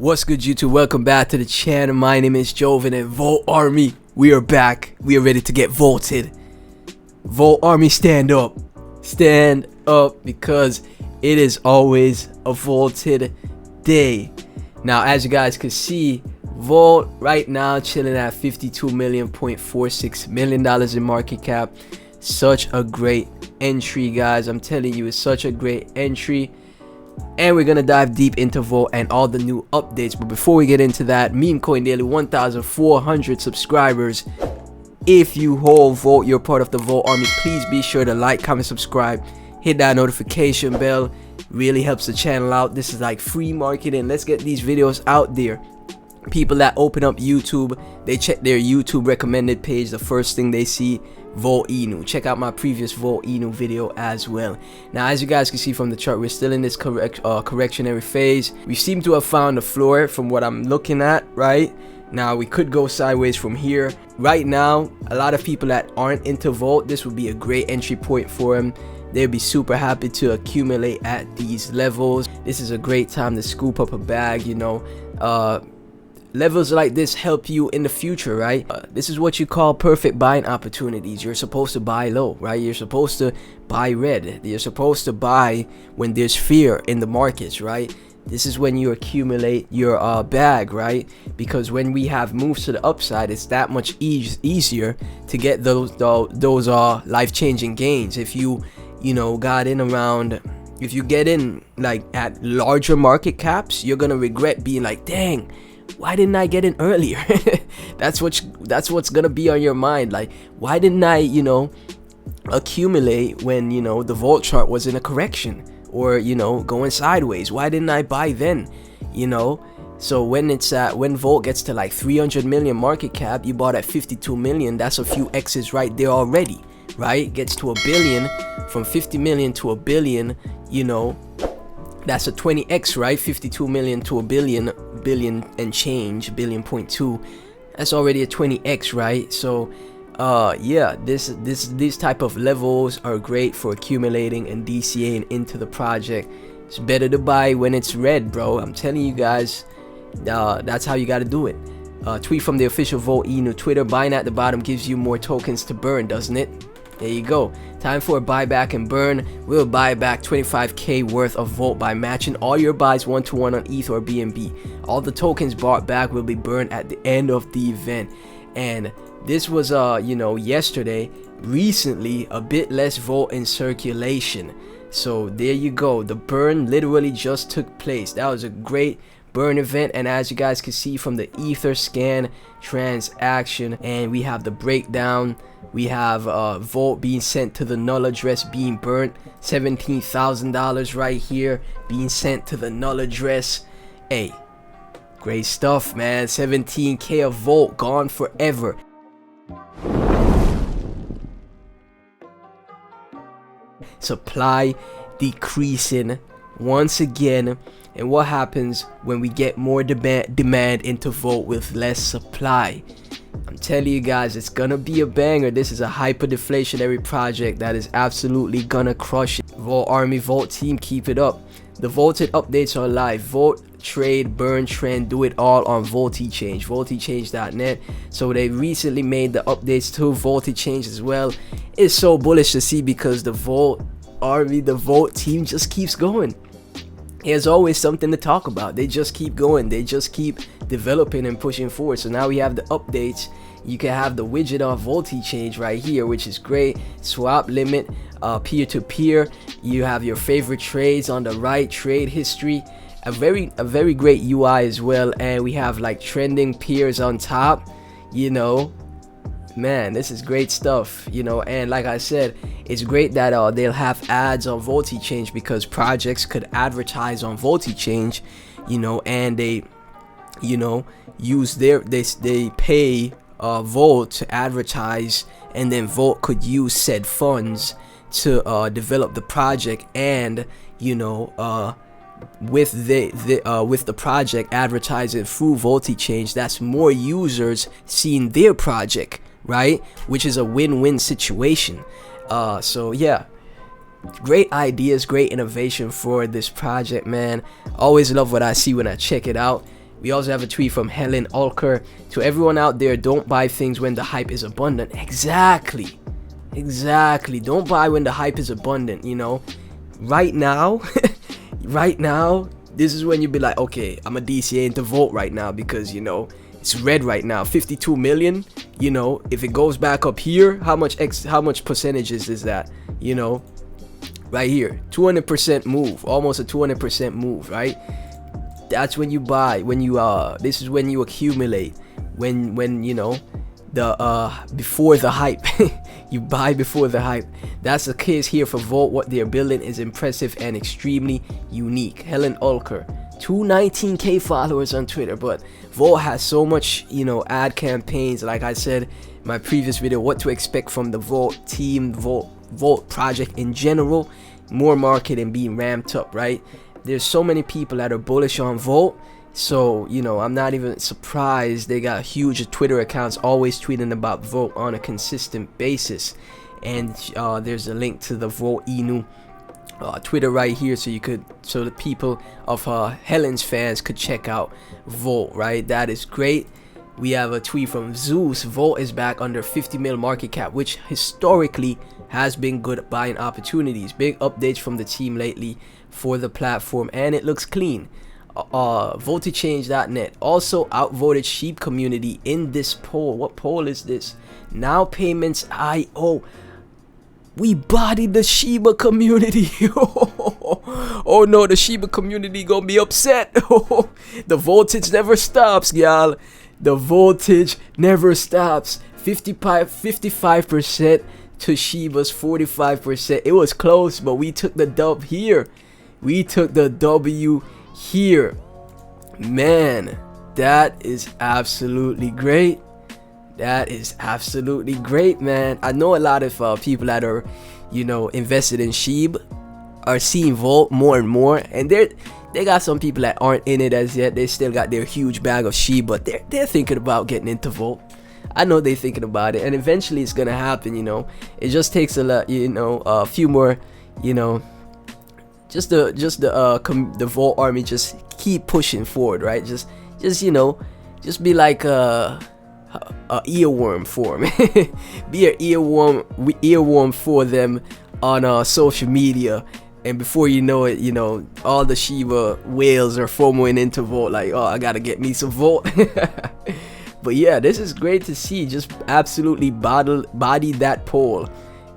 What's good, YouTube? Welcome back to the channel. My name is Joven and Volt Army. We are back. We are ready to get vaulted. Volt Army, stand up. Stand up, because it is always a vaulted day. Now, as you guys can see, Volt right now chilling at $52.46 million in market cap. Such a great entry, guys. I'm telling you, it's such a great entry. And we're gonna dive deep into Volt and all the new updates. But before we get into that, Meme Coin Daily 1,400 subscribers. If you hold Volt, you're part of the Volt Army. Please be sure to like, comment, subscribe, hit that notification bell. Really helps the channel out. This is like free marketing. Let's get these videos out there. People that open up YouTube, they check their YouTube recommended page. The first thing they see, Volt Inu. Check out my previous Volt Inu video as well. Now, as you guys can see from the chart, we're still in this correctionary phase. We seem to have found the floor from what I'm looking at right now. We could go sideways from here. Right now, a lot of people that aren't into Volt, this would be a great entry point for them. They'd be super happy to accumulate at these levels. This is a great time to scoop up a bag, you know. Levels like this help you in the future, right? This is what you call perfect buying opportunities. You're supposed to buy low, right? You're supposed to buy red. You're supposed to buy when there's fear in the markets, right? This is when you accumulate your bag, right? Because when we have moves to the upside, it's that much easier to get those life-changing gains. If you got in around, if you get in like at larger market caps, you're gonna regret being like, dang, why didn't I get in earlier? that's what's gonna be on your mind. Like, why didn't I accumulate when the Volt chart was in a correction, or going sideways? Why didn't I buy then? So when Volt gets to like 300 million market cap, you bought at 52 million. That's a few X's right there already, right? Gets to a billion, from 50 million to a billion, that's a 20x, right? 52 million to a billion and change, billion point two. That's already a 20x, right? So yeah, these type of levels are great for accumulating and DCAing into the project. It's better to buy when it's red, bro. I'm telling you guys, that's how you got to do it. Tweet from the official Volt Inu Twitter. Buying at the bottom gives you more tokens to burn, doesn't it? There you go. Time for a buyback and burn. We'll buy back 25k worth of Volt by matching all your buys 1-to-1 on ETH or BNB. All the tokens bought back will be burned at the end of the event. And this was yesterday. Recently, a bit less Volt in circulation. So there you go. The burn literally just took place. That was a great burn event, and as you guys can see from the ether scan transaction, and we have the breakdown, we have Volt being sent to the null address, being burnt, $17,000 right here being sent to the null address. Hey, great stuff, man. 17k of Volt gone forever. Supply decreasing once again. And what happens when we get more demand into Volt with less supply? I'm telling you guys, it's gonna be a banger. This is a hyper deflationary project that is absolutely gonna crush it. Volt Army, Volt team, keep it up. The Volted updates are live. Volt, trade, burn, trend, do it all on VoltiChange, voltichange.net. So they recently made the updates to VoltiChange as well. It's so bullish to see, because the Volt Army, the Volt team just keeps going. There's always something to talk about. They just keep going. They just keep developing and pushing forward. So now we have the updates. You can have the widget on VoltiChange right here, which is great. Swap limit, peer-to-peer. You have your favorite trades on the right, trade history. A very great UI as well. And we have like trending peers on top. Man, this is great stuff, and like I said, it's great that they'll have ads on VoltiChange, because projects could advertise on VoltiChange, and they use they pay Volt to advertise, and then Volt could use said funds to develop the project, and with the project advertising through VoltiChange, that's more users seeing their project, right? Which is a win-win situation. So yeah, great ideas, great innovation for this project, man. Always love what I see when I check it out. We also have a tweet from Helen, Alker. To everyone out there, don't buy things when the hype is abundant. Exactly. Don't buy when the hype is abundant, you know. Right now, this is when you be like, okay, I'm a DCA into Volt right now because, you know, it's red right now, 52 million. You know, if it goes back up here, how much percentages is that? You know, right here, 200% move, almost a 200% move, right? That's when you buy, when you this is when you accumulate, when you know, the before the hype. You buy before the hype. That's the case here for Volt. What they're building is impressive and extremely unique. Helen Alker, 219k followers on Twitter, but Volt has so much, you know, ad campaigns. Like I said in my previous video, what to expect from the Volt team, Volt project in general. More marketing being ramped up, right? There's so many people that are bullish on Volt. So, you know, I'm not even surprised they got huge Twitter accounts always tweeting about Volt on a consistent basis. And there's a link to the Volt Inu Twitter right here, so the people of Helen's fans could check out Volt, right? That is great. We have a tweet from Zeus. Volt is back under 50 mil market cap, which historically has been good buying opportunities. Big updates from the team lately for the platform, and it looks clean. Voltichange.net also outvoted Sheep community in this poll. What poll is this? Now Payments IO. We bodied the Shiba community. Oh no, the Shiba community gonna be upset. The voltage never stops, y'all. The voltage never stops. 55% to Shiba's 45%. It was close, but we took the dub here. We took the W here. Man, that is absolutely great. That is absolutely great, man. I know a lot of people that are, you know, invested in Shiba are seeing Volt more and more, and they got some people that aren't in it as yet. They still got their huge bag of Shiba. They're thinking about getting into Volt. I know they're thinking about it, and eventually it's gonna happen. You know, it just takes a lot, you know, a few more, you know, just the Volt army just keep pushing forward, right? Just you know, just be like a earworm for them. Be an earworm for them on social media, and before you know it, you know, all the Shiba whales are FOMOing into Volt, like, oh, I gotta get me some Volt. But yeah, this is great to see. Just absolutely bodied that poll,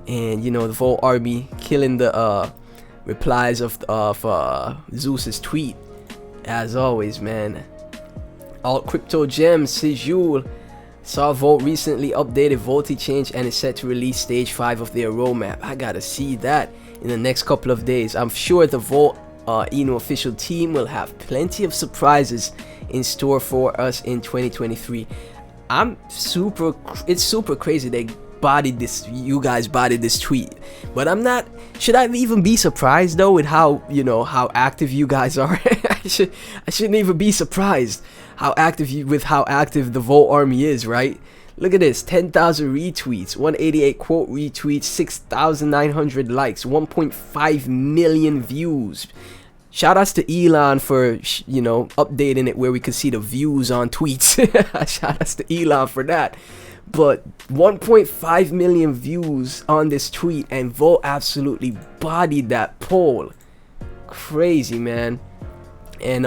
and you know, the Volt army killing the replies of Zeus's tweet as always, man. Alt crypto gems, Sejul saw Volt recently updated Voltichange and is set to release stage 5 of their roadmap. I gotta see that in the next couple of days. I'm sure the Volt Inu official team will have plenty of surprises in store for us in 2023. It's super crazy they bodied this, you guys bodied this tweet, but I'm not, should I even be surprised though with how, you know, how active you guys are? I shouldn't even be surprised how active the Volt army is, right? Look at this, 10,000 retweets, 188 quote retweets, 6,900 likes, 1.5 million views. Shout outs to Elon for, you know, updating it where we could see the views on tweets. Shout outs to Elon for that. But 1.5 million views on this tweet, and Volt absolutely bodied that poll. Crazy, man. And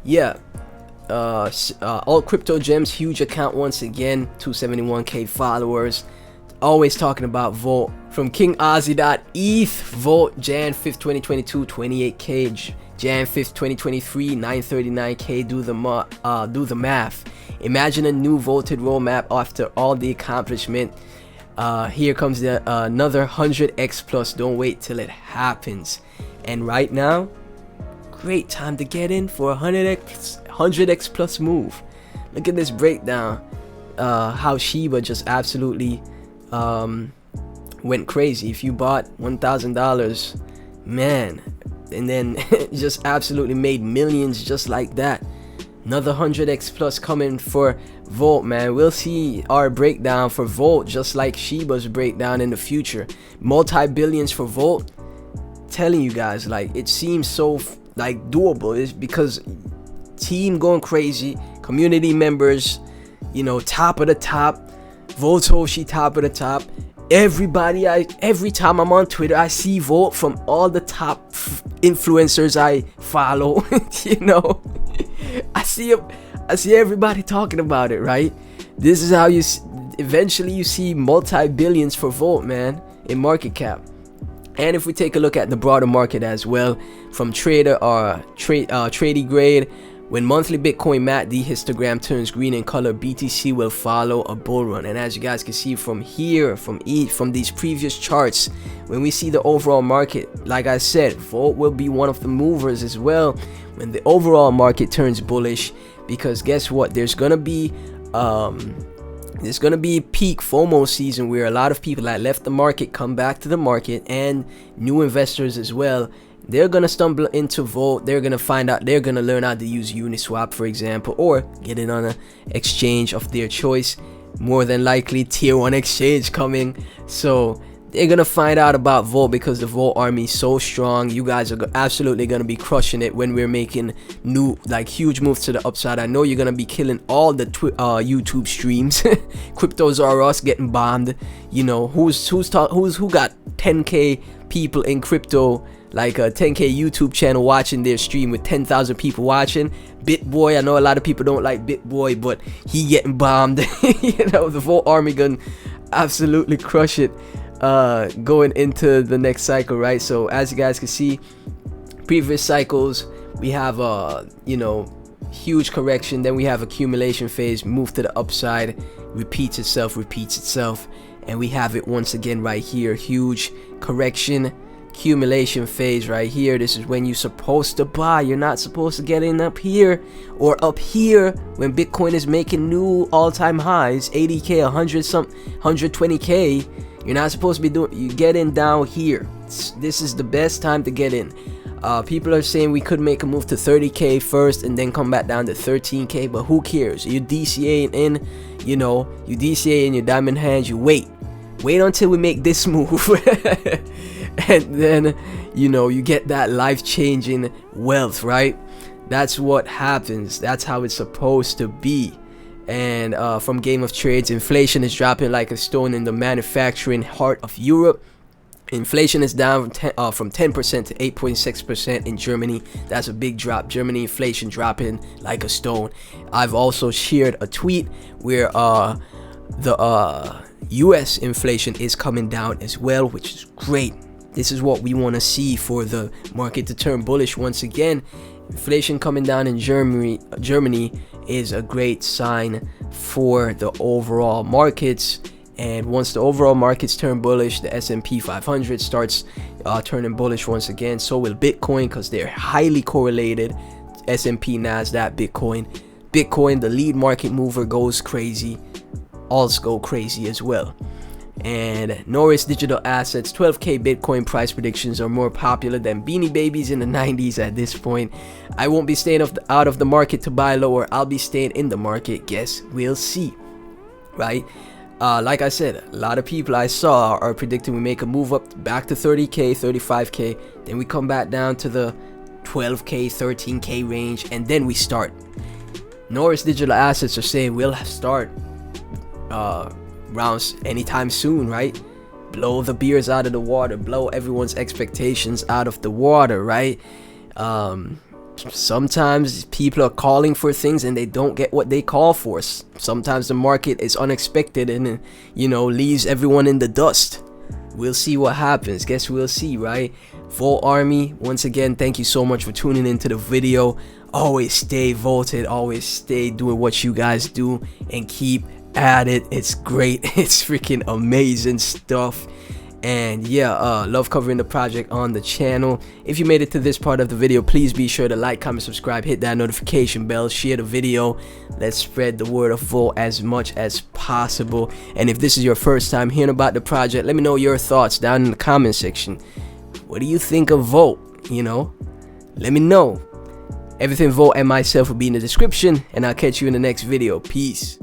yeah, all crypto gems, huge account once again, 271k followers, always talking about Volt. From King Ozzy.eth, Volt Jan 5th 2022, 28k. Jan 5th 2023, 939k. Do the math. Imagine a new Volted roadmap after all the accomplishment. Here comes the another 100x plus. Don't wait till it happens. And right now, great time to get in for a 100x plus move. Look at this breakdown. How Shiba just absolutely went crazy. If you bought $1,000, man, and then just absolutely made millions just like that. Another 100x plus coming for Volt, man. We'll see our breakdown for Volt just like Shiba's breakdown in the future. Multi-billions for Volt. Telling you guys, like, it seems so like doable. It's because team going crazy, community members, you know, top of the top, Votoshi top of the top. Everybody, every time I'm on Twitter, I see Volt from all the top influencers I follow. You know, I see everybody talking about it, right? This is how you eventually you see multi-billions for Volt, man, in market cap. And if we take a look at the broader market as well, from trader or trading grade, when monthly Bitcoin MACD histogram turns green in color, BTC will follow a bull run. And as you guys can see from here, from these previous charts, when we see the overall market, like I said, Volt will be one of the movers as well when the overall market turns bullish, because guess what? There's gonna be peak FOMO season where a lot of people that left the market come back to the market, and new investors as well. They're gonna stumble into Volt. They're gonna find out, they're gonna learn how to use Uniswap, for example, or get it on an exchange of their choice, more than likely tier 1 exchange coming. So they're gonna find out about Volt, because the Volt army is so strong. You guys are absolutely gonna be crushing it when we're making new, like, huge moves to the upside. I know you're gonna be killing all the YouTube streams. Cryptos are us getting bombed. You know, who got 10k people in crypto, like a 10k YouTube channel watching their stream with 10,000 people watching? BitBoy, I know a lot of people don't like BitBoy, but he getting bombed. You know, the Volt army gonna absolutely crush it going into the next cycle, right? So as you guys can see, previous cycles, we have you know, huge correction, then we have accumulation phase, move to the upside, repeats itself, and we have it once again right here, huge correction, accumulation phase right here. This is when you're supposed to buy. You're not supposed to get in up here or up here when Bitcoin is making new all-time highs, 80k, 120k. You're not supposed to be doing, you get in down here. This is the best time to get in. People are saying we could make a move to 30k first and then come back down to 13k, but who cares? You DCA in, you know, you DCA in your diamond hands, you wait until we make this move. And then, you know, you get that life-changing wealth, right? That's what happens. That's how it's supposed to be. And from Game of Trades, inflation is dropping like a stone in the manufacturing heart of Europe. Inflation is down from 10% to 8.6% in Germany. That's a big drop. Germany inflation dropping like a stone. I've also shared a tweet where the US inflation is coming down as well, which is great. This is what we want to see for the market to turn bullish once again. Inflation coming down in Germany is a great sign for the overall markets. And once the overall markets turn bullish, the S&P 500 starts turning bullish once again. So will Bitcoin, because they're highly correlated. S&P, Nasdaq, Bitcoin, the lead market mover, goes crazy. Alts go crazy as well. And Norris Digital Assets 12k Bitcoin price predictions are more popular than Beanie Babies in the 90s at this point. I won't be staying out of the market to buy lower. I'll be staying in the market. Guess we'll see, right? Like I said, a lot of people I saw are predicting we make a move up back to 30k, 35k, then we come back down to the 12k, 13k range, and then we start. Norris Digital Assets are saying we'll start rounds anytime soon, right? Blow the beers out of the water, blow everyone's expectations out of the water, right? Sometimes people are calling for things and they don't get what they call for. Sometimes the market is unexpected and, you know, leaves everyone in the dust. We'll see what happens. Guess we'll see, right? Volt Army, once again, thank you so much for tuning into the video. Always stay vaulted, always stay doing what you guys do, and keep at it. It's great. It's freaking amazing stuff. And yeah, love covering the project on the channel. If you made it to this part of the video, please be sure to like, comment, subscribe, hit that notification bell, share the video. Let's spread the word of Volt as much as possible. And if this is your first time hearing about the project, let me know your thoughts down in the comment section. What do you think of Volt? You know, let me know. Everything Volt and myself will be in the description, and I'll catch you in the next video. Peace.